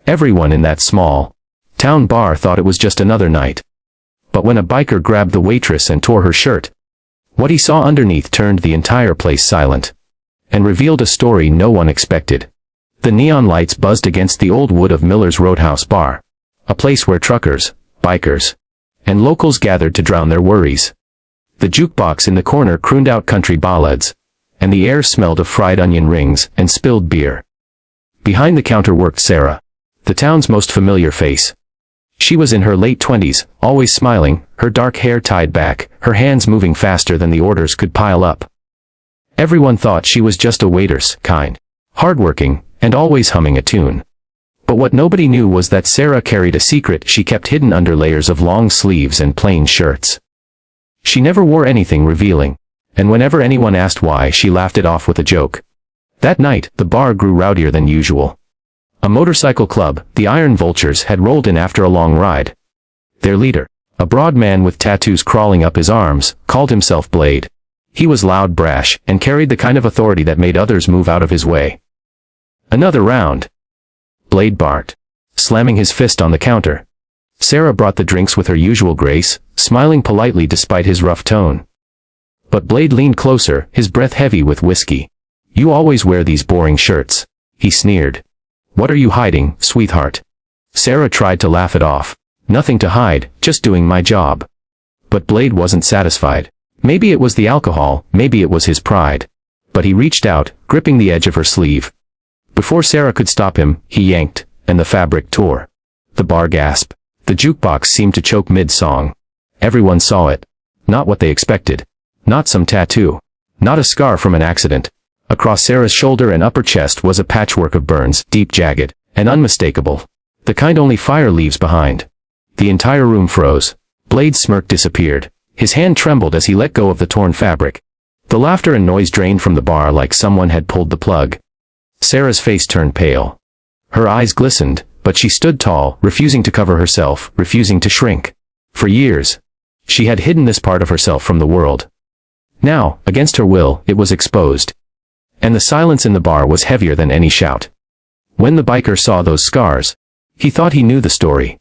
Everyone in that small town bar thought it was just another night. But when a biker grabbed the waitress and tore her shirt, what he saw underneath turned the entire place silent and revealed a story no one expected. The neon lights buzzed against the old wood of Miller's Roadhouse Bar, a place where truckers, bikers, and locals gathered to drown their worries. The jukebox in the corner crooned out country ballads, and the air smelled of fried onion rings and spilled beer. Behind the counter worked Sarah, the town's most familiar face. She was in her late 20s, always smiling, her dark hair tied back, her hands moving faster than the orders could pile up. Everyone thought she was just a waitress, kind, hardworking, and always humming a tune. But what nobody knew was that Sarah carried a secret she kept hidden under layers of long sleeves and plain shirts. She never wore anything revealing, and whenever anyone asked why, she laughed it off with a joke. That night, the bar grew rowdier than usual. A motorcycle club, the Iron Vultures, had rolled in after a long ride. Their leader, a broad man with tattoos crawling up his arms, called himself Blade. He was loud, brash, and carried the kind of authority that made others move out of his way. "Another round," Blade barked, slamming his fist on the counter. Sarah brought the drinks with her usual grace, smiling politely despite his rough tone. But Blade leaned closer, his breath heavy with whiskey. "You always wear these boring shirts," he sneered. "What are you hiding, sweetheart?" Sarah tried to laugh it off. "Nothing to hide, just doing my job." But Blade wasn't satisfied. Maybe it was the alcohol, maybe it was his pride. But he reached out, gripping the edge of her sleeve. Before Sarah could stop him, he yanked, and the fabric tore. The bar gasped. The jukebox seemed to choke mid-song. Everyone saw it. Not what they expected. Not some tattoo. Not a scar from an accident. Across Sarah's shoulder and upper chest was a patchwork of burns, deep, jagged, and unmistakable. The kind only fire leaves behind. The entire room froze. Blade's smirk disappeared. His hand trembled as he let go of the torn fabric. The laughter and noise drained from the bar like someone had pulled the plug. Sarah's face turned pale. Her eyes glistened, but she stood tall, refusing to cover herself, refusing to shrink. For years, she had hidden this part of herself from the world. Now, against her will, it was exposed. And the silence in the bar was heavier than any shout. When the biker saw those scars, he thought he knew the story.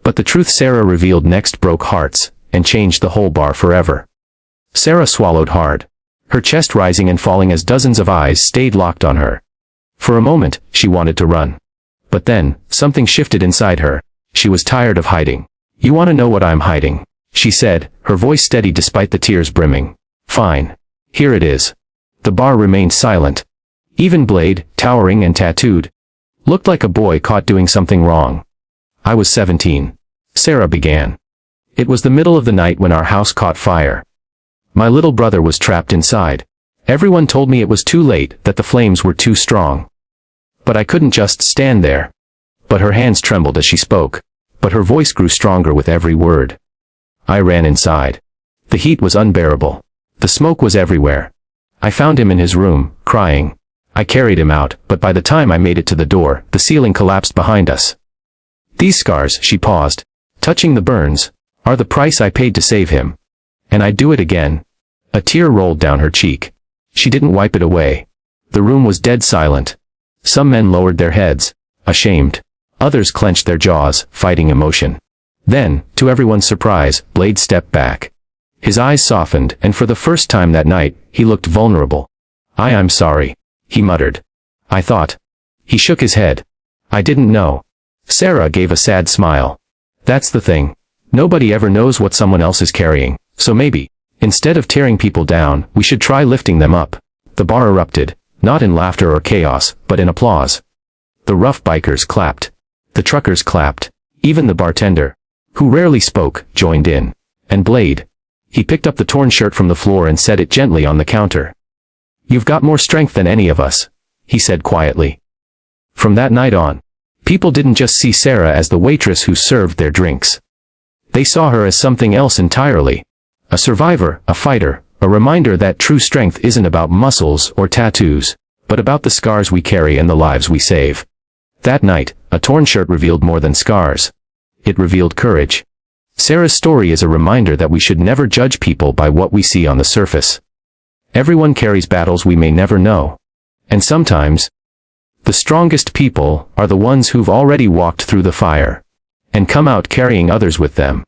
But the truth Sarah revealed next broke hearts, and changed the whole bar forever. Sarah swallowed hard, her chest rising and falling as dozens of eyes stayed locked on her. For a moment, she wanted to run. But then, something shifted inside her. She was tired of hiding. "You want to know what I'm hiding?" she said, her voice steady despite the tears brimming. "Fine. Here it is." The bar remained silent. Even Blade, towering and tattooed, looked like a boy caught doing something wrong. "I was 17. Sarah began. "It was the middle of the night when our house caught fire. My little brother was trapped inside. Everyone told me it was too late, that the flames were too strong. But I couldn't just stand there." But her hands trembled as she spoke. But her voice grew stronger with every word. "I ran inside. The heat was unbearable. The smoke was everywhere. I found him in his room, crying. I carried him out, but by the time I made it to the door, the ceiling collapsed behind us. These scars," she paused, touching the burns, "are the price I paid to save him. And I'd do it again." A tear rolled down her cheek. She didn't wipe it away. The room was dead silent. Some men lowered their heads, ashamed. Others clenched their jaws, fighting emotion. Then, to everyone's surprise, Blade stepped back. His eyes softened, and for the first time that night, he looked vulnerable. I'm sorry," he muttered. "I thought." He shook his head. "I didn't know." Sarah gave a sad smile. "That's the thing. Nobody ever knows what someone else is carrying, so maybe, instead of tearing people down, we should try lifting them up." The bar erupted, not in laughter or chaos, but in applause. The rough bikers clapped. The truckers clapped. Even the bartender, who rarely spoke, joined in. And Blade. He picked up the torn shirt from the floor and set it gently on the counter. "You've got more strength than any of us," he said quietly. From that night on, people didn't just see Sarah as the waitress who served their drinks. They saw her as something else entirely. A survivor, a fighter, a reminder that true strength isn't about muscles or tattoos, but about the scars we carry and the lives we save. That night, a torn shirt revealed more than scars. It revealed courage. Sarah's story is a reminder that we should never judge people by what we see on the surface. Everyone carries battles we may never know. And sometimes, The strongest people are the ones who've already walked through the fire and come out carrying others with them.